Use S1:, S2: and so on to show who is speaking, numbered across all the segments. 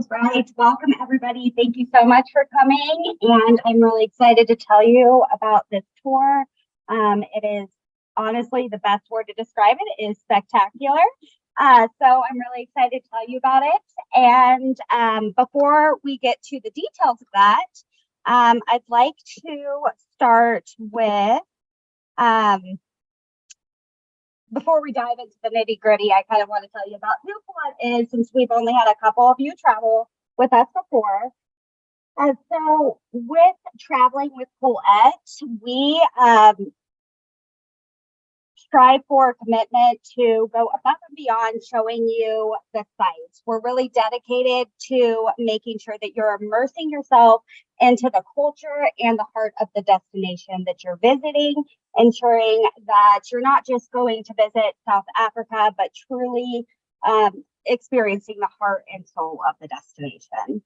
S1: Right. Welcome, everybody. Thank you so much for coming. And I'm really excited to tell you about this tour. It is honestly the best word to describe it is spectacular. So I'm really excited to tell you about it. And before we get to the details of that, I'd like to start with um, before we dive into the nitty gritty, I kind of want to tell you about who Colette is, since we've only had a couple of you travel with us before. So with traveling with Colette, we strive for a commitment to go above and beyond showing you the sites. We're really dedicated to making sure that you're immersing yourself into the culture and the heart of the destination that you're visiting, ensuring that you're not just going to visit South Africa, but truly experiencing the heart and soul of the destination.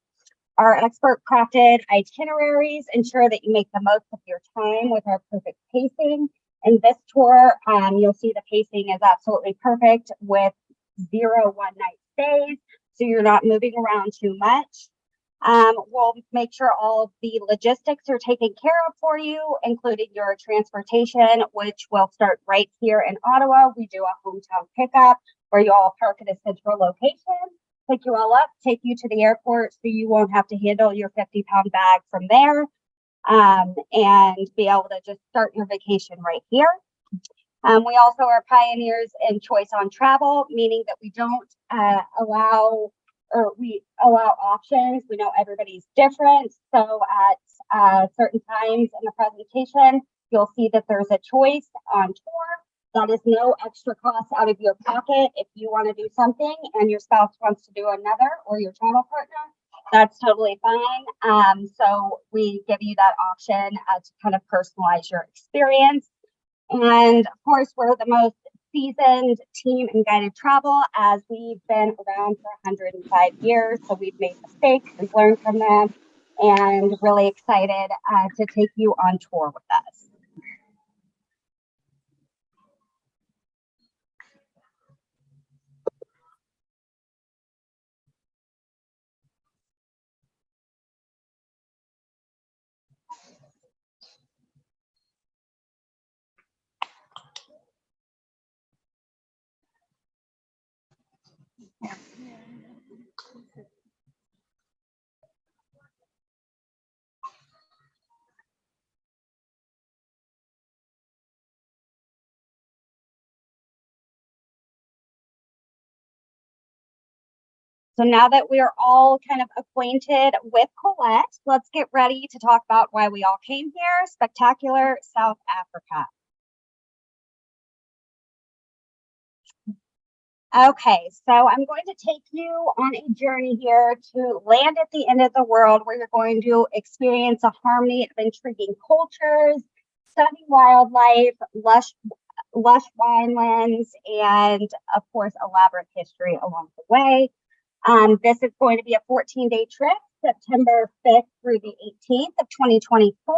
S1: Our expert crafted itineraries ensure that you make the most of your time with our perfect pacing. In this tour, you'll see the pacing is absolutely perfect with 0 one-night stays, so you're not moving around too much. We'll make sure all of the logistics are taken care of for you, including your transportation, which will start right here in Ottawa. We do a hometown pickup where you all park at a central location, pick you all up, take you to the airport so you won't have to handle your 50-pound bag from there, and be able to just start your vacation right here. We also are pioneers in choice on travel, meaning that we don't we allow options. We know everybody's different. So at certain times in the presentation, you'll see that there's a choice on tour. That is no extra cost out of your pocket. If you want to do something and your spouse wants to do another, or your travel partner, that's totally fine. So we give you that option to kind of personalize your experience. And of course, we're the most seasoned team in guided travel, as we've been around for 105 years. So we've made mistakes, we've learned from them, and really excited to take you on tour with us. So now that we're all kind of acquainted with Colette, let's get ready to talk about why we all came here, spectacular South Africa. Okay, so I'm going to take you on a journey here to land at the end of the world, where you're going to experience a harmony of intriguing cultures, stunning wildlife, lush winelands, and of course, elaborate history along the way. This is going to be a 14-day trip, September 5th through the 18th of 2024.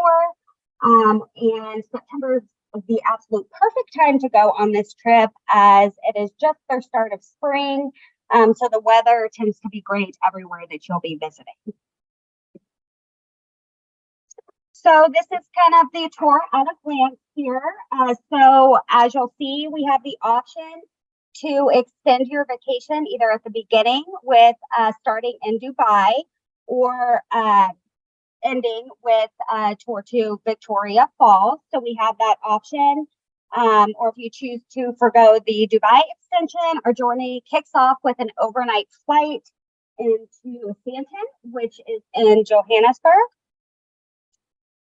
S1: And September is the absolute perfect time to go on this trip, as it is just the start of spring. So the weather tends to be great everywhere that you'll be visiting. So this is kind of the tour at a glance here. So as you'll see, we have the option to extend your vacation either at the beginning with starting in Dubai, or ending with a tour to Victoria Falls. So we have that option. Or if you choose to forgo the Dubai extension, our journey kicks off with an overnight flight into Sandton, which is in Johannesburg.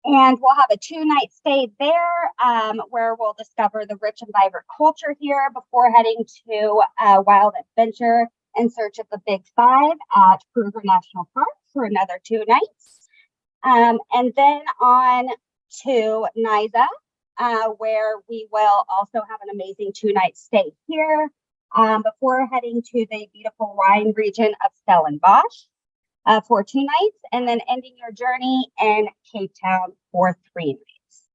S1: And we'll have a 2-night stay there, where we'll discover the rich and vibrant culture here before heading to a wild adventure in search of the Big Five at Kruger National Park for another 2 nights. And then on to Nisa, where we will also have an amazing 2-night stay here, before heading to the beautiful wine region of Stellenbosch for 2 nights, and then ending your journey in Cape Town for 3 nights.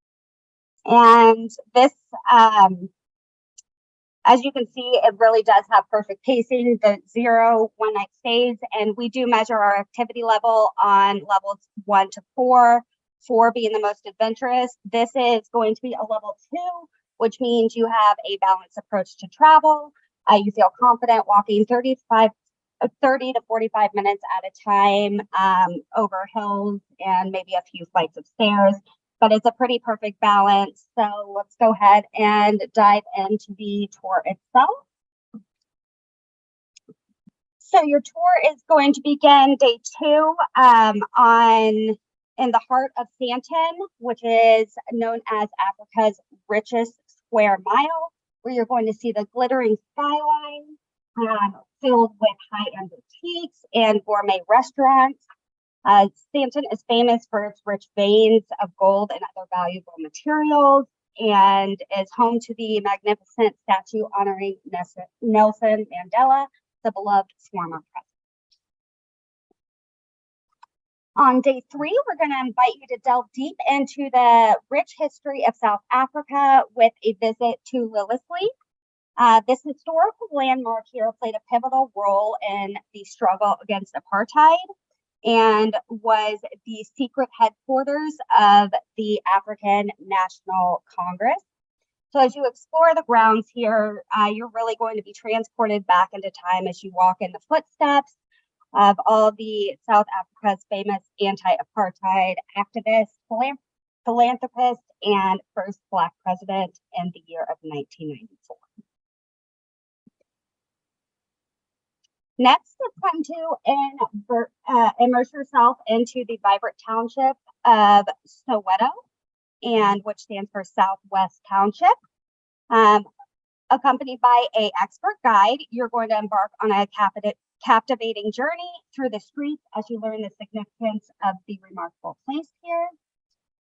S1: And this As you can see, it really does have perfect pacing, the 0 one-night stays, and we do measure our activity level on levels 1 to 4, 4 being the most adventurous. This is going to be a level 2, which means you have a balanced approach to travel. You feel confident walking 30 to 45 minutes at a time over hills and maybe a few flights of stairs, but it's a pretty perfect balance. So let's go ahead and dive into the tour itself. So your tour is going to begin day 2 in the heart of Sandton, which is known as Africa's richest square mile, where you're going to see the glittering skyline filled with high-end boutiques and gourmet restaurants. Sandton is famous for its rich veins of gold and other valuable materials, and is home to the magnificent statue honoring Nelson Mandela, the beloved former president. On day 3, we're going to invite you to delve deep into the rich history of South Africa with a visit to Liliesleaf. This historical landmark here played a pivotal role in the struggle against apartheid and was the secret headquarters of the African National Congress. So as you explore the grounds here, you're really going to be transported back into time as you walk in the footsteps of all the South Africa's famous anti-apartheid activists, philanthropists, and first Black president in the year of 1994. Next, it's time to immerse yourself into the vibrant township of Soweto, and which stands for Southwest Township. Accompanied by an expert guide, you're going to embark on a captivating journey through the streets as you learn the significance of the remarkable place here.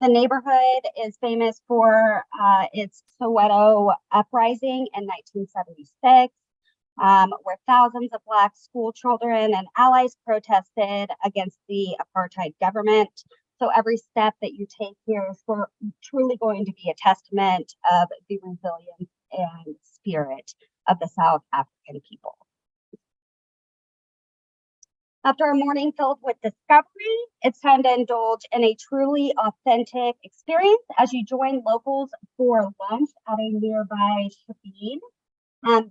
S1: The neighborhood is famous for its Soweto uprising in 1976. Where thousands of Black school children and allies protested against the apartheid government. So every step that you take here is truly going to be a testament of the resilience and spirit of the South African people. After a morning filled with discovery, it's time to indulge in a truly authentic experience as you join locals for lunch at a nearby shebeen.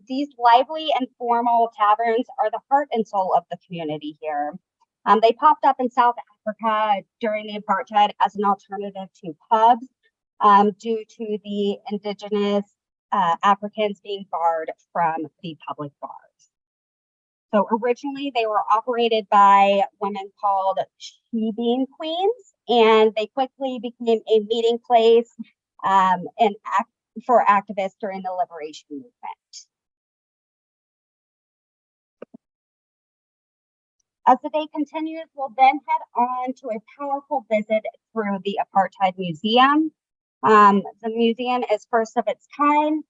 S1: These lively and formal taverns are the heart and soul of the community here. They popped up in South Africa during the apartheid as an alternative to pubs due to the indigenous Africans being barred from the public bars. So originally they were operated by women called shebeen queens, and they quickly became a meeting place for activists during the liberation movement. As the day continues, we'll then head on to a powerful visit through the Apartheid Museum. The museum is first of its kind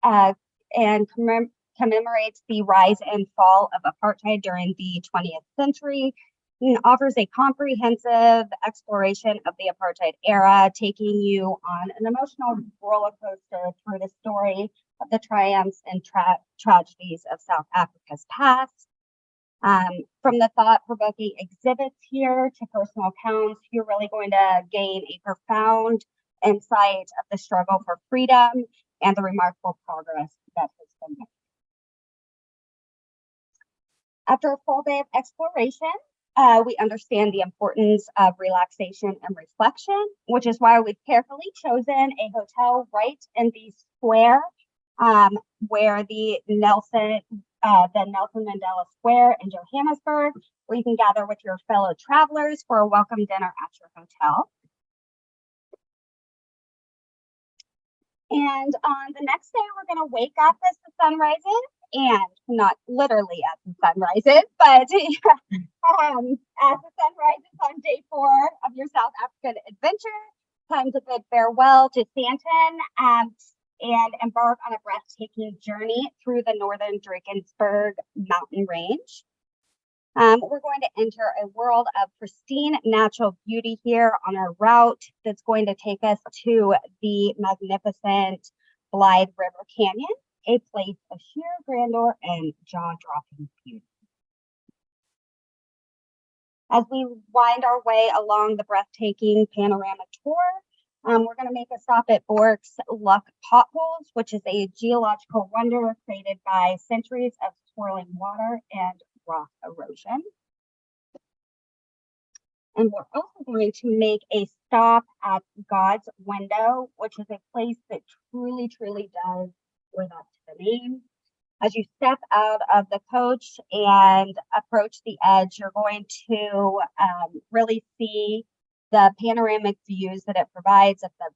S1: and commemorates the rise and fall of apartheid during the 20th century and offers a comprehensive exploration of the apartheid era, taking you on an emotional roller coaster through the story of the triumphs and tragedies of South Africa's past. From the thought-provoking exhibits here to personal accounts, you're really going to gain a profound insight of the struggle for freedom and the remarkable progress that has been made. After a full day of exploration, we understand the importance of relaxation and reflection, which is why we've carefully chosen a hotel right in the square where the Nelson Mandela Square in Johannesburg, where you can gather with your fellow travelers for a welcome dinner at your hotel. And on the next day, we're going to wake up as the sun rises, and not literally as the sun rises, but as the sun rises on day 4 of your South African adventure. Time to bid farewell to Sandton and embark on a breathtaking journey through the northern Drakensberg mountain range. We're going to enter a world of pristine natural beauty here on our route that's going to take us to the magnificent Blythe River Canyon a place of sheer grandeur and jaw-dropping beauty. As we wind our way along the breathtaking panorama tour, we're going to make a stop at Bork's Luck Potholes, which is a geological wonder created by centuries of swirling water and rock erosion. And we're also going to make a stop at God's Window, which is a place that truly, truly does live up to the name. As you step out of the coach and approach the edge, you're going to really see the panoramic views that it provides of the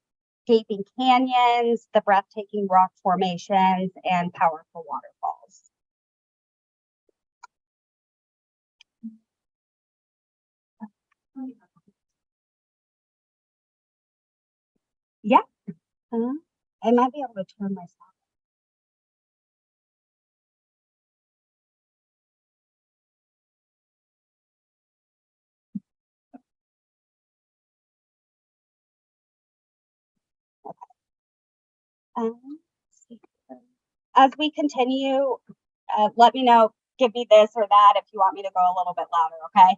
S1: gaping canyons, the breathtaking rock formations, and powerful waterfalls. Yeah, I might be able to turn myself. As we continue, let me know, give me this or that if you want me to go a little bit louder, okay?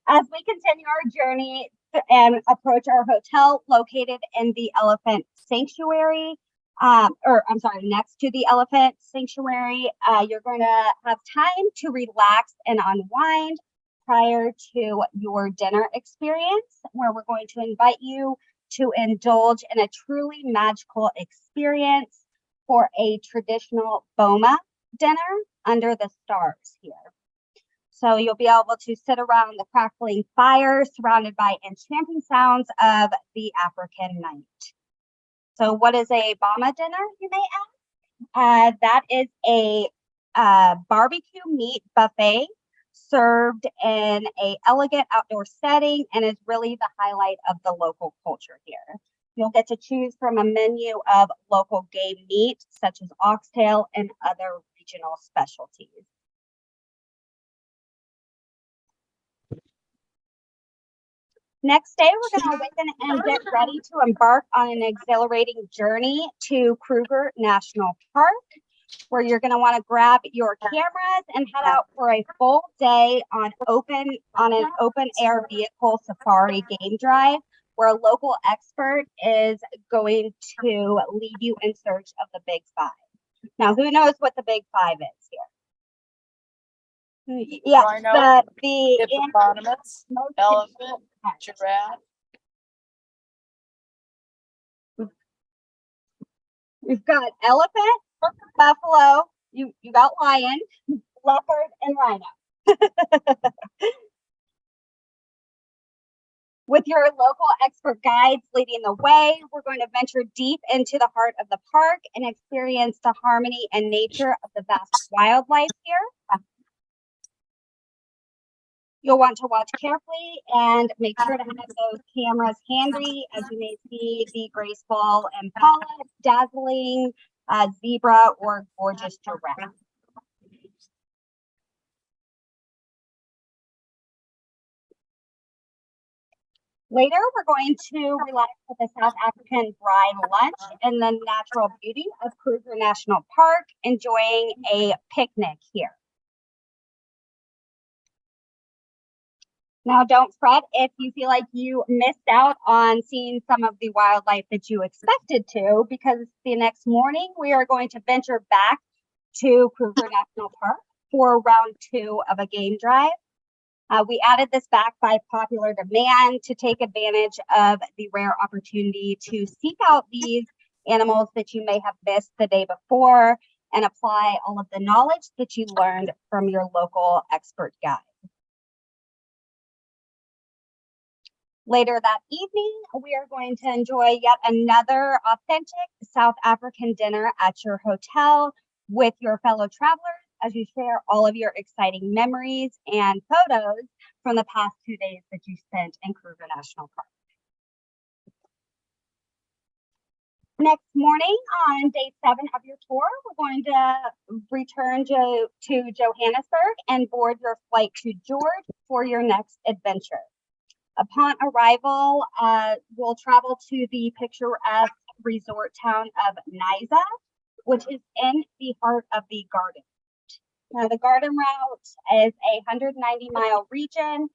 S1: As we continue our journey and approach our hotel located in the Elephant Sanctuary, next to the Elephant Sanctuary, you're going to have time to relax and unwind prior to your dinner experience, where we're going to invite you to indulge in a truly magical experience for a traditional Boma dinner under the stars here. So you'll be able to sit around the crackling fire surrounded by enchanting sounds of the African night. So what is a Boma dinner, you may ask? That is a barbecue meat buffet served in an elegant outdoor setting and is really the highlight of the local culture here. You'll get to choose from a menu of local game meat, such as oxtail and other regional specialties. Next day, we're going to awaken and get ready to embark on an exhilarating journey to Kruger National Park, where you're going to want to grab your cameras and head out for a full day on an open air vehicle safari game drive, where a local expert is going to lead you in search of the Big Five. Now, who knows what the Big Five is here? Yes, the
S2: hippopotamus, elephant, giraffe.
S1: We've got elephant, buffalo, you got lion, leopard, and rhino. With your local expert guides leading the way, we're going to venture deep into the heart of the park and experience the harmony and nature of the vast wildlife here. You'll want to watch carefully and make sure to have those cameras handy, as you may see the graceful impala, dazzling zebra, or gorgeous giraffe. Later, we're going to relax with a South African bride lunch in the natural beauty of Kruger National Park, enjoying a picnic here. Now, don't fret if you feel like you missed out on seeing some of the wildlife that you expected to, because the next morning we are going to venture back to Kruger National Park for round 2 of a game drive. We added this back by popular demand to take advantage of the rare opportunity to seek out these animals that you may have missed the day before and apply all of the knowledge that you learned from your local expert guide. Later that evening, we are going to enjoy yet another authentic South African dinner at your hotel with your fellow travelers as you share all of your exciting memories and photos from the past 2 days that you spent in Kruger National Park. Next morning on day 7 of your tour, we're going to return to Johannesburg and board your flight to George for your next adventure. Upon arrival, we'll travel to the picturesque resort town of Nyasa, which is in the heart of the garden. Now, the garden route is a 190-mile region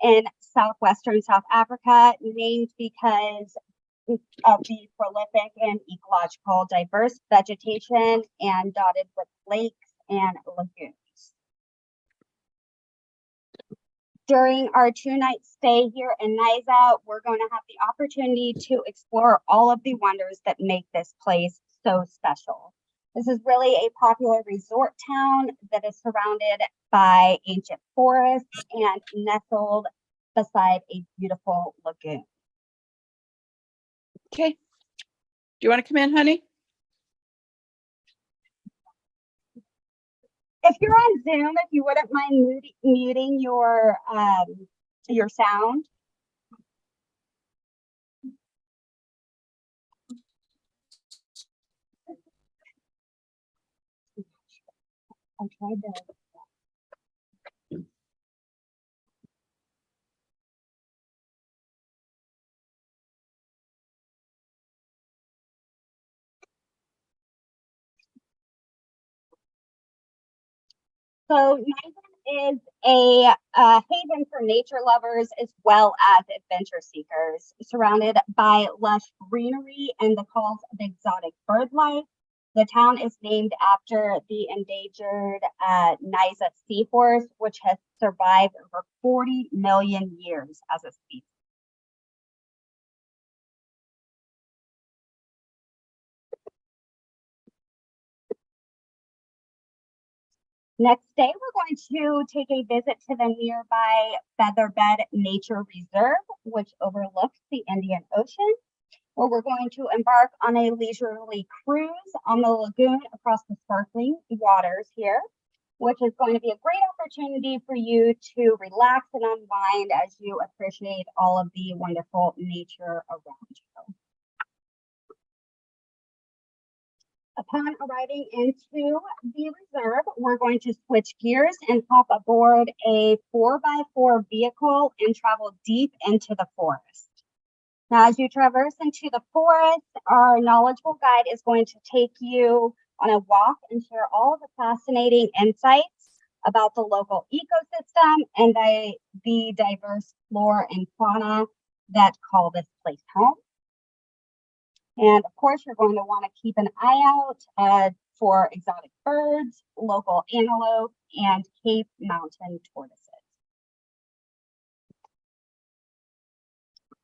S1: in southwestern South Africa, named because of the prolific and ecological diverse vegetation and dotted with lakes and lagoons. During our 2-night stay here in Nyasa, we're going to have the opportunity to explore all of the wonders that make this place so special. This is really a popular resort town that is surrounded by ancient forests and nestled beside a beautiful lagoon.
S2: Okay. Do you want to come in, honey?
S1: If you're on Zoom, if you wouldn't mind muting your sound. I tried to. So Nyasa is a haven for nature lovers as well as adventure seekers, surrounded by lush greenery and the calls of exotic bird life. The town is named after the endangered Nyasa seahorse, which has survived over 40 million years as a species. Next day, we're going to take a visit to the nearby Featherbed Nature Reserve, which overlooks the Indian Ocean, where we're going to embark on a leisurely cruise on the lagoon across the sparkling waters here, which is going to be a great opportunity for you to relax and unwind as you appreciate all of the wonderful nature around you. Upon arriving into the reserve, we're going to switch gears and hop aboard a 4x4 vehicle and travel deep into the forest. Now, as you traverse into the forest, our knowledgeable guide is going to take you on a walk and share all of the fascinating insights about the local ecosystem and the diverse flora and fauna that call this place home. And of course, you're going to want to keep an eye out for exotic birds, local antelope, and Cape Mountain tortoises.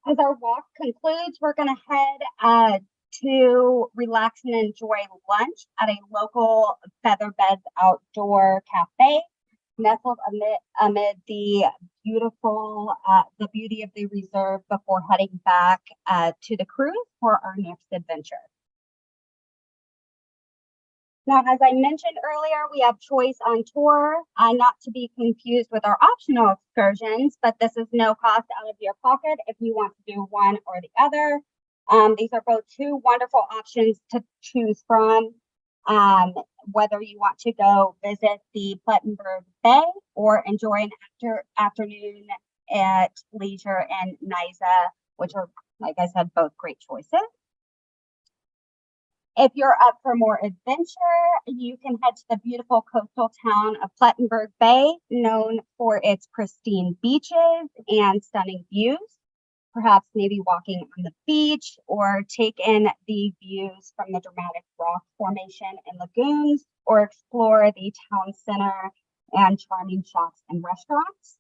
S1: As our walk concludes, we're going to head to relax and enjoy lunch at a local Featherbeds outdoor cafe, nestled amid the beauty of the reserve before heading back to the cruise for our next adventure. Now, as I mentioned earlier, we have choice on tour, not to be confused with our optional excursions, but this is no cost out of your pocket if you want to do one or the other. These are both two wonderful options to choose from. Whether you want to go visit the Plettenberg Bay or enjoy an afternoon at leisure in Nyasa, which are, like I said, both great choices. If you're up for more adventure, you can head to the beautiful coastal town of Plettenberg Bay, known for its pristine beaches and stunning views. Perhaps maybe walking on the beach or take in the views from the dramatic rock formation and lagoons, or explore the town center and charming shops and restaurants.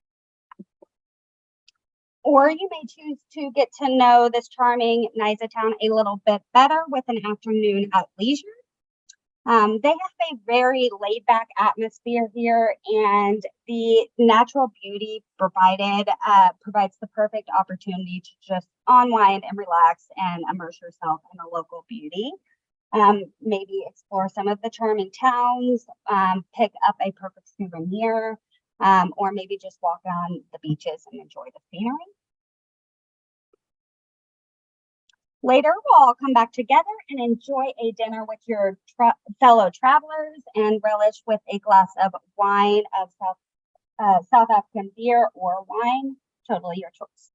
S1: Or you may choose to get to know this charming Nyasa town a little bit better with an afternoon at leisure. They have a very laid back atmosphere here, and the natural beauty provided provides the perfect opportunity to just unwind and relax and immerse yourself in the local beauty. Maybe explore some of the charming towns, pick up a perfect souvenir, or maybe just walk on the beaches and enjoy the scenery. Later, we'll all come back together and enjoy a dinner with your fellow travelers and relish with a glass of wine of South African beer or wine, totally your choice.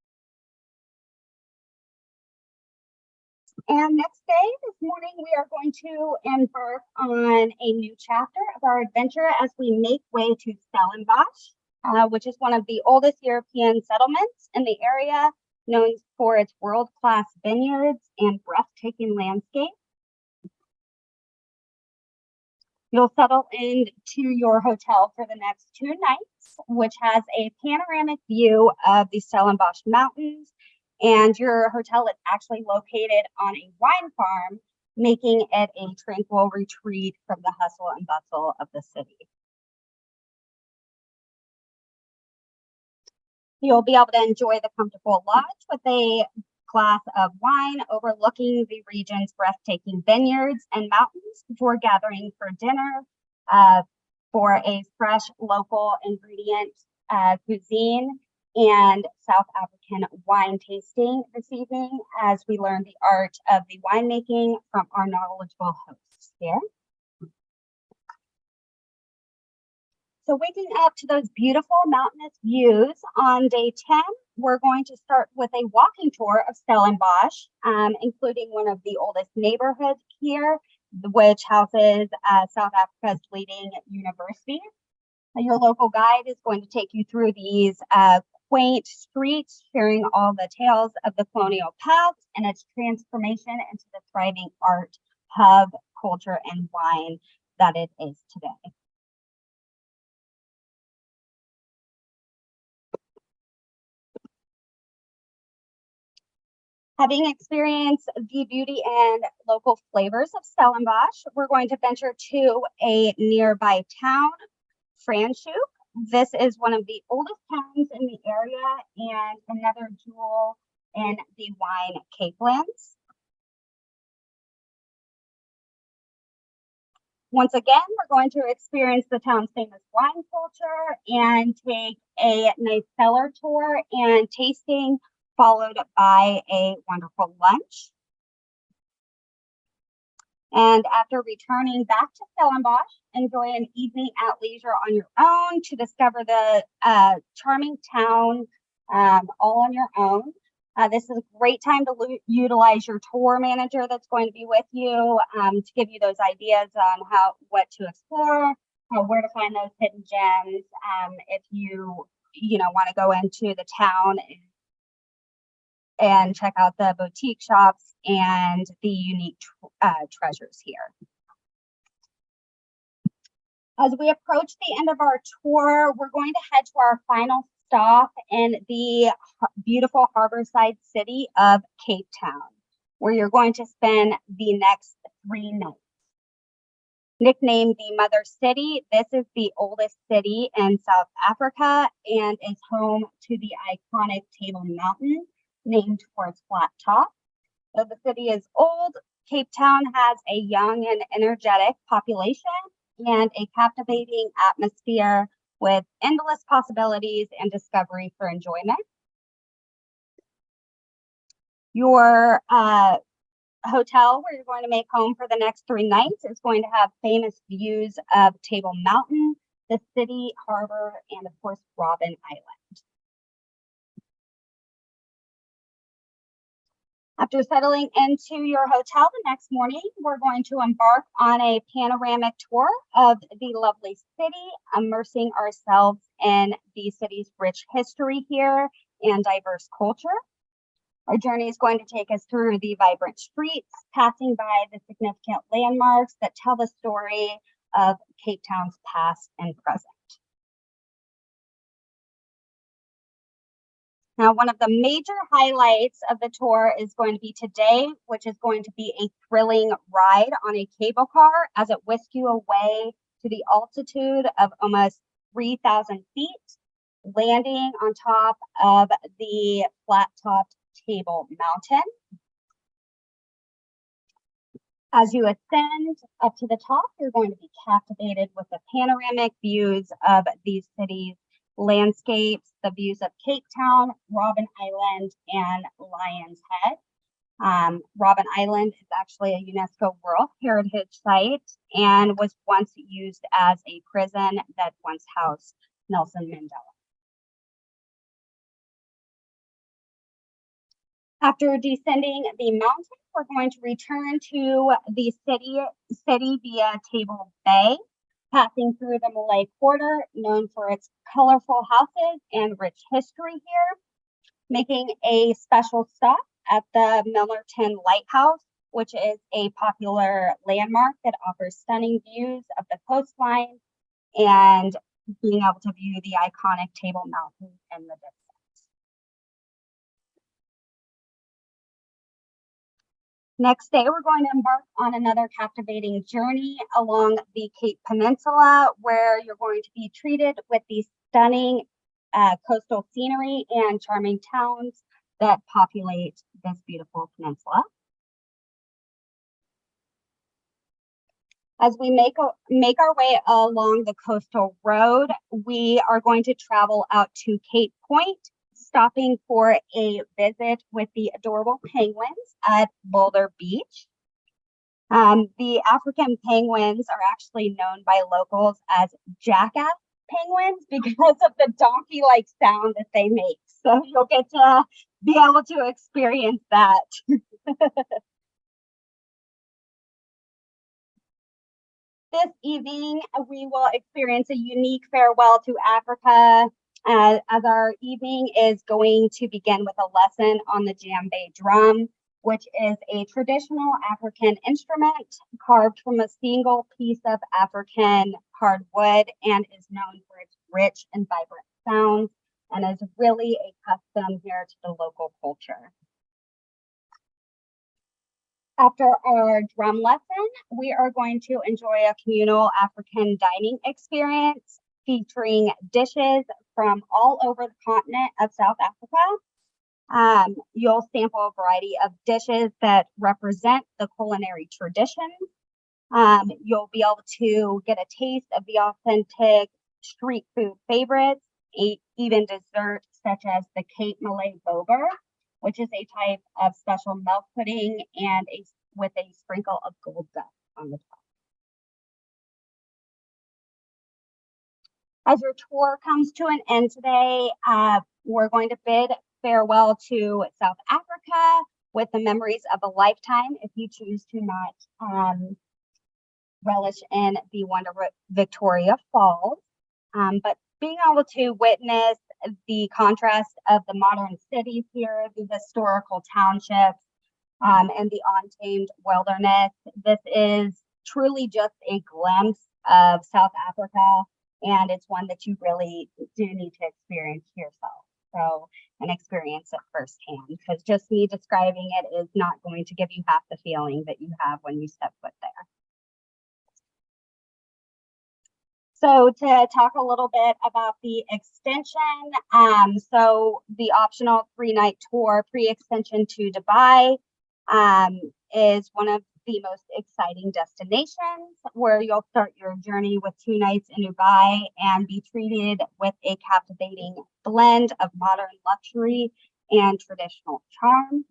S1: And next day, this morning, we are going to embark on a new chapter of our adventure as we make way to Stellenbosch, which is one of the oldest European settlements in the area, known for its world-class vineyards and breathtaking landscape. You'll settle into your hotel for the next 2 nights, which has a panoramic view of the Stellenbosch Mountains. And your hotel is actually located on a wine farm, making it a tranquil retreat from the hustle and bustle of the city. You'll be able to enjoy the comfortable lodge with a glass of wine overlooking the region's breathtaking vineyards and mountains before gathering for dinner for a fresh local ingredient cuisine and South African wine tasting this evening as we learn the art of the winemaking from our knowledgeable hosts here. So waking up to those beautiful mountainous views on day 10, we're going to start with a walking tour of Stellenbosch, including one of the oldest neighborhoods here, which houses South Africa's leading universities. Your local guide is going to take you through these quaint streets, sharing all the tales of the colonial past and its transformation into the thriving art, hub, culture, and wine that it is today. Having experienced the beauty and local flavors of Stellenbosch, we're going to venture to a nearby town, Franschhoek. This is one of the oldest towns in the area and another jewel in the wine Capelands. Once again, we're going to experience the town's famous wine culture and take a nice cellar tour and tasting, followed by a wonderful lunch. And after returning back to Stellenbosch, enjoy an evening at leisure on your own to discover the charming town all on your own. This is a great time to utilize your tour manager that's going to be with you to give you those ideas on what to explore, where to find those hidden gems. If you want to go into the town and check out the boutique shops and the unique treasures here. As we approach the end of our tour, we're going to head to our final stop in the beautiful harborside city of Cape Town, where you're going to spend the next 3 nights. Nicknamed the Mother City, this is the oldest city in South Africa and is home to the iconic Table Mountain, named for its flat top. Though the city is old, Cape Town has a young and energetic population and a captivating atmosphere with endless possibilities and discovery for enjoyment. Your hotel where you're going to make home for the next 3 nights is going to have famous views of Table Mountain, the city, harbor, and of course, Robben Island. After settling into your hotel the next morning, we're going to embark on a panoramic tour of the lovely city, immersing ourselves in the city's rich history here and diverse culture. Our journey is going to take us through the vibrant streets, passing by the significant landmarks that tell the story of Cape Town's past and present. Now, one of the major highlights of the tour is going to be today, which is going to be a thrilling ride on a cable car as it whisks you away to the altitude of almost 3,000 feet, landing on top of the flat-topped Table Mountain. As you ascend up to the top, you're going to be captivated with the panoramic views of these cities, landscapes, the views of Cape Town, Robben Island, and Lion's Head. Robben Island is actually a UNESCO World Heritage Site and was once used as a prison that once housed Nelson Mandela. After descending the mountain, we're going to return to the city via Table Bay, passing through the Malay Quarter, known for its colorful houses and rich history here, making a special stop at the Millerton Lighthouse, which is a popular landmark that offers stunning views of the coastline and being able to view the iconic Table Mountain in the distance. Next day, we're going to embark on another captivating journey along the Cape Peninsula, where you're going to be treated with the stunning coastal scenery and charming towns that populate this beautiful peninsula. As we make our way along the coastal road, we are going to travel out to Cape Point, stopping for a visit with the adorable penguins at Boulder Beach. The African penguins are actually known by locals as jackass penguins because of the donkey-like sound that they make. So you'll get to be able to experience that. This evening, we will experience a unique farewell to Africa, as our evening is going to begin with a lesson on the djembe drum, which is a traditional African instrument carved from a single piece of African hardwood and is known for its rich and vibrant sounds and is really a custom here to the local culture. After our drum lesson, we are going to enjoy a communal African dining experience featuring dishes from all over the continent of South Africa. You'll sample a variety of dishes that represent the culinary traditions. You'll be able to get a taste of the authentic street food favorites, even desserts such as the Cape Malay bober, which is a type of special milk pudding and with a sprinkle of gold dust on the top. As your tour comes to an end today, we're going to bid farewell to South Africa with the memories of a lifetime if you choose to not relish in the wonder Victoria Falls. But being able to witness the contrast of the modern cities here, the historical townships, and the untamed wilderness, this is truly just a glimpse of South Africa, and it's one that you really do need to experience yourself. So, and experience it firsthand, because just me describing it is not going to give you half the feeling that you have when you step foot there. So to talk a little bit about the extension, so the optional 3-night tour pre-extension to Dubai is one of the most exciting destinations, where you'll start your journey with 2 nights in Dubai and be treated with a captivating blend of modern luxury and traditional charm.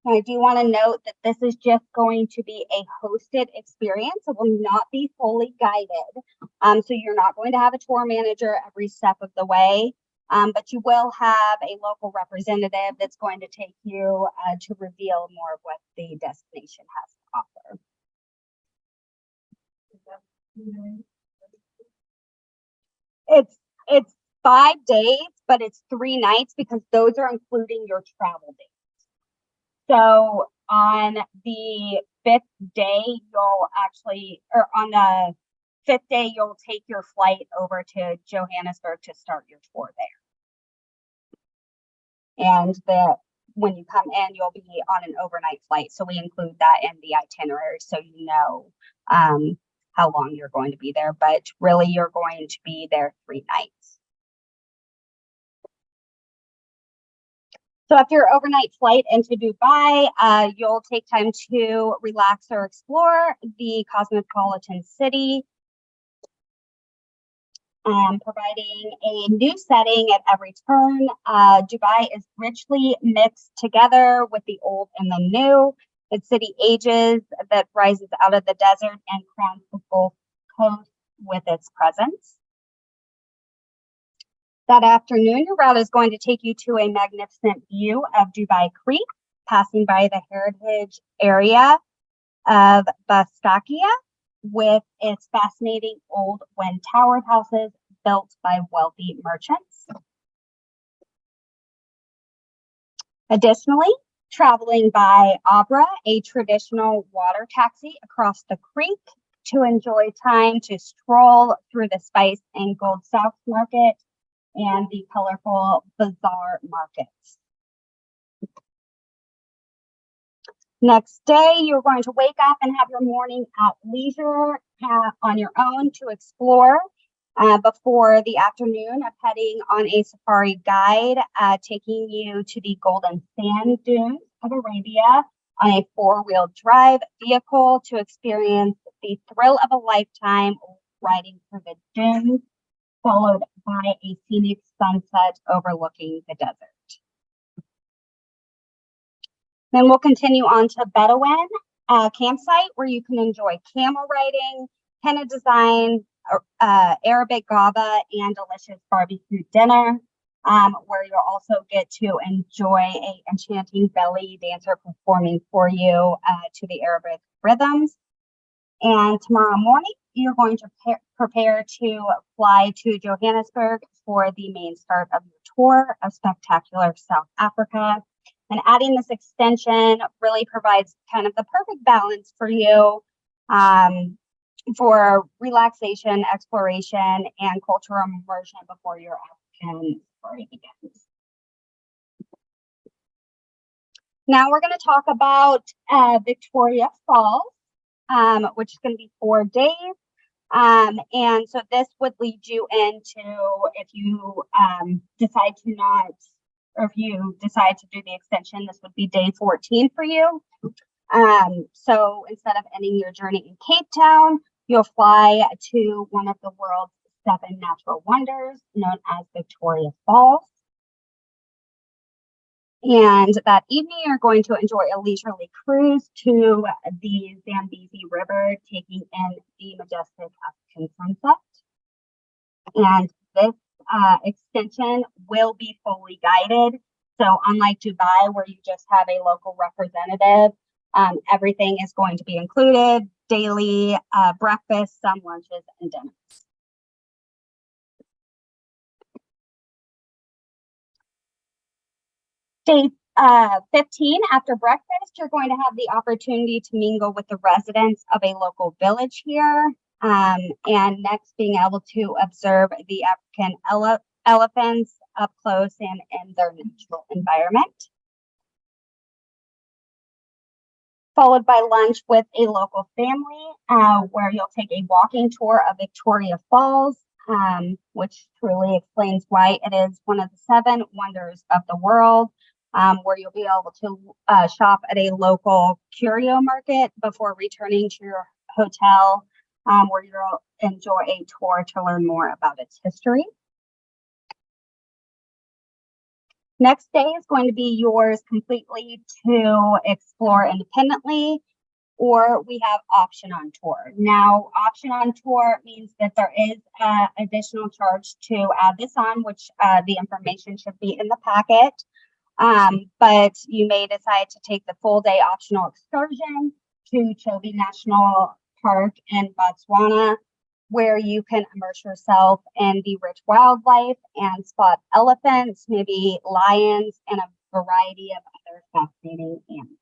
S1: I do want to note that this is just going to be a hosted experience. It will not be fully guided. So you're not going to have a tour manager every step of the way, but you will have a local representative that's going to take you to reveal more of what the destination has to offer. It's 5 days, but it's 3 nights because those are including your travel days. So on the 5th day, on the 5th day, you'll take your flight over to Johannesburg to start your tour there. And when you come in, you'll be on an overnight flight. So we include that in the itinerary so you know how long you're going to be there. But really, you're going to be there 3 nights. So after your overnight flight into Dubai, you'll take time to relax or explore the cosmopolitan city, providing a new setting at every turn. Dubai is richly mixed together with the old and the new. Its city ages that rises out of the desert and crowns the Gulf Coast with its presence. That afternoon, your route is going to take you to a magnificent view of Dubai Creek, passing by the heritage area of Bastakia with its fascinating old wind towered houses built by wealthy merchants. Additionally, traveling by Abra, a traditional water taxi across the creek to enjoy time to stroll through the spice and gold South market and the colorful bazaar markets. Next day, you're going to wake up and have your morning at leisure on your own to explore before the afternoon of heading on a safari guide, taking you to the golden sand dunes of Arabia on a four-wheel drive vehicle to experience the thrill of a lifetime riding through the dunes, followed by a scenic sunset overlooking the desert. Then we'll continue on to Bedouin campsite, where you can enjoy camel riding, henna design, Arabic gaba, and delicious barbecue dinner, where you'll also get to enjoy an enchanting belly dancer performing for you to the Arabic rhythms. And tomorrow morning, you're going to prepare to fly to Johannesburg for the main start of your tour of spectacular South Africa. And adding this extension really provides kind of the perfect balance for you for relaxation, exploration, and cultural immersion before your African story begins. Now we're going to talk about Victoria Falls, which is going to be 4 days. And so this would lead you into, if you decide to not, or if you decide to do the extension, this would be day 14 for you. So instead of ending your journey in Cape Town, you'll fly to one of the world's 7 natural wonders known as Victoria Falls. And that evening, you're going to enjoy a leisurely cruise to the Zambezi River, taking in the majestic African sunset. And this extension will be fully guided. So unlike Dubai, where you just have a local representative, everything is going to be included: daily breakfast, some lunches, and dinners. Day 15, after breakfast, you're going to have the opportunity to mingle with the residents of a local village here. And next, being able to observe the African elephants up close and in their natural environment. Followed by lunch with a local family, where you'll take a walking tour of Victoria Falls, which truly explains why it is one of the 7 wonders of the world, where you'll be able to shop at a local curio market before returning to your hotel, where you'll enjoy a tour to learn more about its history. Next day is going to be yours completely to explore independently, or we have option on tour. Now, option on tour means that there is additional charge to add this on, which the information should be in the packet. But you may decide to take the full day optional excursion to Chobe National Park in Botswana, where you can immerse yourself in the rich wildlife and spot elephants, maybe lions, and a variety of other fascinating animals.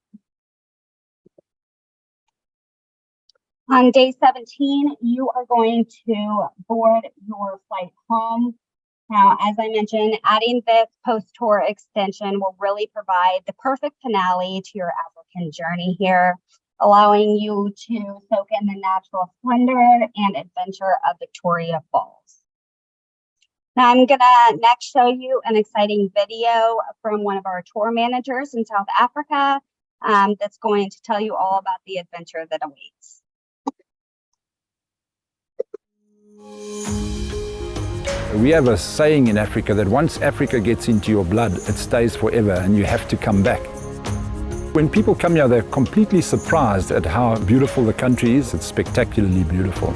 S1: On day 17, you are going to board your flight home. Now, as I mentioned, adding this post-tour extension will really provide the perfect finale to your African journey here, allowing you to soak in the natural splendor and adventure of Victoria Falls. Now, I'm gonna next show you an exciting video from one of our tour managers in South Africa that's going to tell you all about the adventure that awaits.
S3: We have a saying in Africa that once Africa gets into your blood, it stays forever and you have to come back. When people come here, they're completely surprised at how beautiful the country is. It's spectacularly beautiful.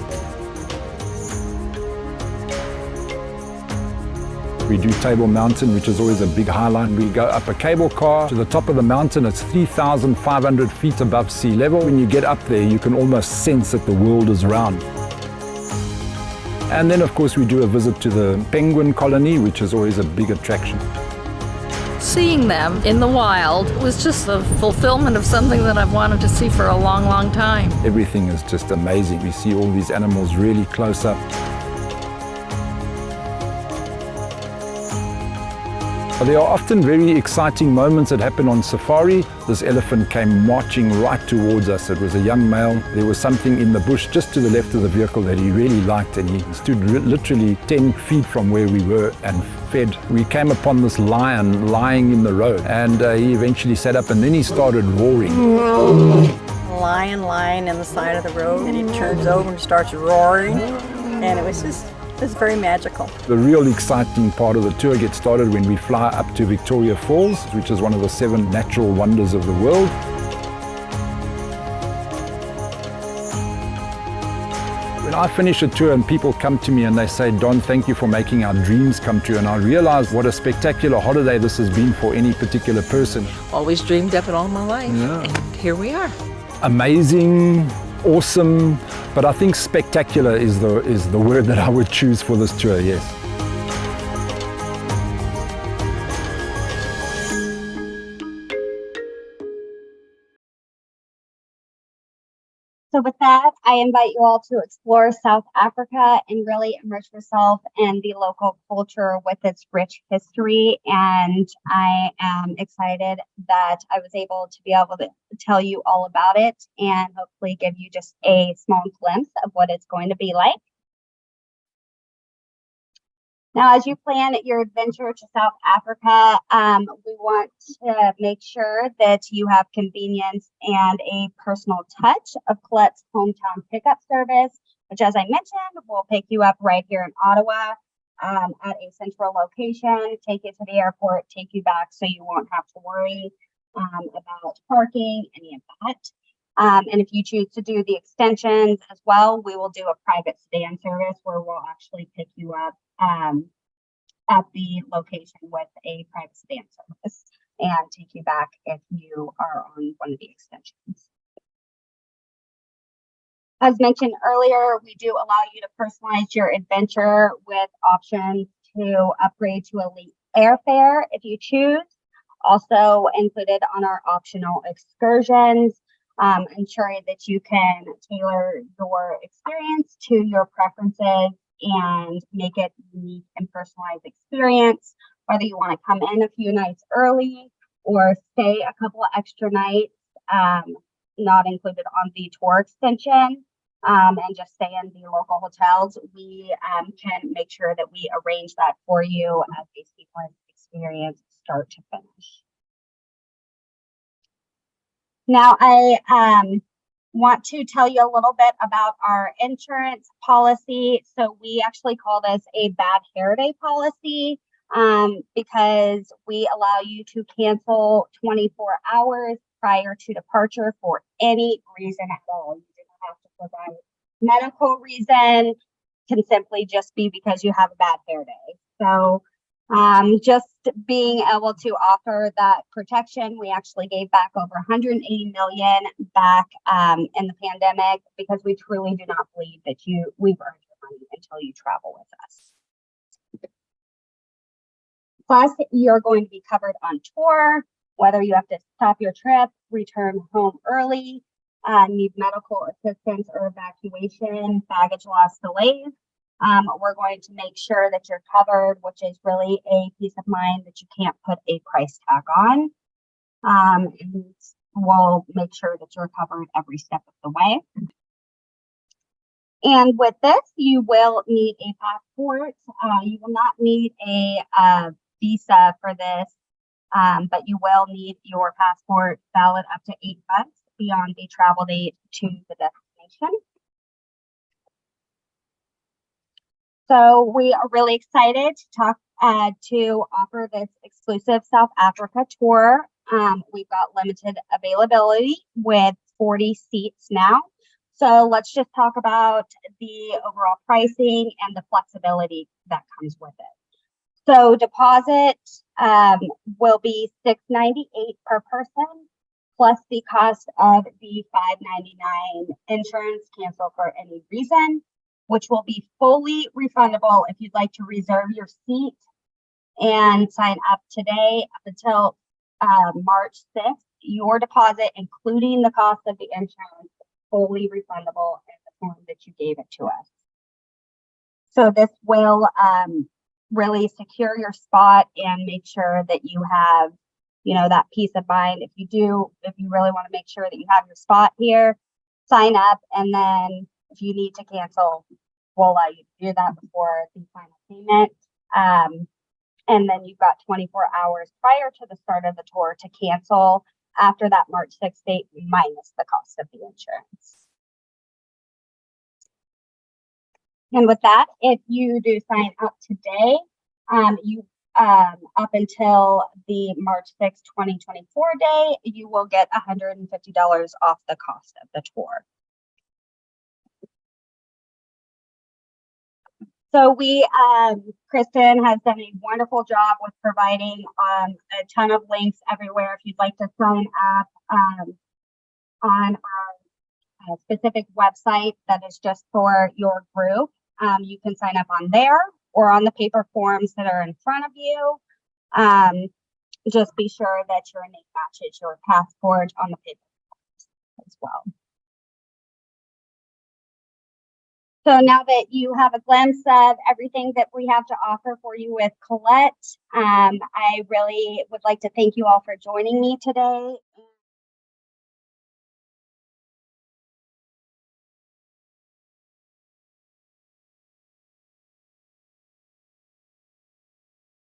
S3: We do Table Mountain, which is always a big highlight. We go up a cable car to the top of the mountain. It's 3,500 feet above sea level. When you get up there, you can almost sense that the world is round. And then, of course, we do a visit to the penguin colony, which is always a big attraction.
S4: Seeing them in the wild was just the fulfillment of something that I've wanted to see for a long, long time.
S3: Everything is just amazing. We see all these animals really close up. There are often very exciting moments that happen on safari. This elephant came marching right towards us. It was a young male. There was something in the bush just to the left of the vehicle that he really liked, and he stood literally 10 feet from where we were and fed. We came upon this lion lying in the road, and he eventually sat up and then he started roaring.
S5: Lion lying in the side of the road, and he turns over and starts roaring, and it's very magical.
S3: The real exciting part of the tour gets started when we fly up to Victoria Falls, which is one of the 7 natural wonders of the world. When I finish a tour and people come to me and they say, Don, thank you for making our dreams come true, and I realize what a spectacular holiday this has been for any particular person.
S6: Always dreamed of it all my life, and here we are.
S3: Amazing, awesome, but I think spectacular is the word that I would choose for this tour, yes.
S1: So with that, I invite you all to explore South Africa and really immerse yourself in the local culture with its rich history. And I am excited that I was able to be able to tell you all about it and hopefully give you just a small glimpse of what it's going to be like. Now, as you plan your adventure to South Africa, we want to make sure that you have convenience and a personal touch of Colette's hometown pickup service, which, as I mentioned, will pick you up right here in Ottawa at a central location, take you to the airport, take you back so you won't have to worry about parking, any of that. And if you choose to do the extensions as well, we will do a private sedan service where we'll actually pick you up at the location with a private sedan service and take you back if you are on one of the extensions. As mentioned earlier, we do allow you to personalize your adventure with options to upgrade to elite airfare if you choose. Also included on our optional excursions, ensuring that you can tailor your experience to your preferences and make it unique and personalized experience, whether you want to come in a few nights early or stay a couple of extra nights, not included on the tour extension, and just stay in the local hotels. We can make sure that we arrange that for you as a sequence experience start to finish. Now, I want to tell you a little bit about our insurance policy. So we actually call this a bad hair day policy because we allow you to cancel 24 hours prior to departure for any reason at all. You don't have to provide medical reason, can simply just be because you have a bad hair day. So just being able to offer that protection, we actually gave back over 180 million back in the pandemic because we truly do not believe that we've earned your money until you travel with us. Plus, you're going to be covered on tour, whether you have to stop your trip, return home early, need medical assistance or evacuation, baggage loss delays. We're going to make sure that you're covered, which is really a peace of mind that you can't put a price tag on. And we'll make sure that you're covered every step of the way. And with this, you will need a passport. You will not need a visa for this, but you will need your passport valid up to 8 months beyond the travel date to the destination. So we are really excited to offer this exclusive South Africa tour. We've got limited availability with 40 seats now. So let's just talk about the overall pricing and the flexibility that comes with it. So deposit will be $698 per person, plus the cost of the $599 insurance cancel for any reason, which will be fully refundable if you'd like to reserve your seat and sign up today up until March 6th. Your deposit, including the cost of the insurance, fully refundable in the form that you gave it to us. So this will really secure your spot and make sure that you have, you know, that peace of mind. If you really want to make sure that you have your spot here, sign up, and then if you need to cancel, we'll allow you to do that before the final payment. And then you've got 24 hours prior to the start of the tour to cancel after that March 6th date, minus the cost of the insurance. And with that, if you do sign up today, up until the March 6th, 2024 day, you will get $150 off the cost of the tour. So Kristen has done a wonderful job with providing a ton of links everywhere. If you'd like to sign up on our specific website that is just for your group, you can sign up on there or on the paper forms that are in front of you. Just be sure that your name matches your passport on the paper forms as well. So now that you have a glimpse of everything that we have to offer for you with Colette, I really would like to thank you all for joining me today.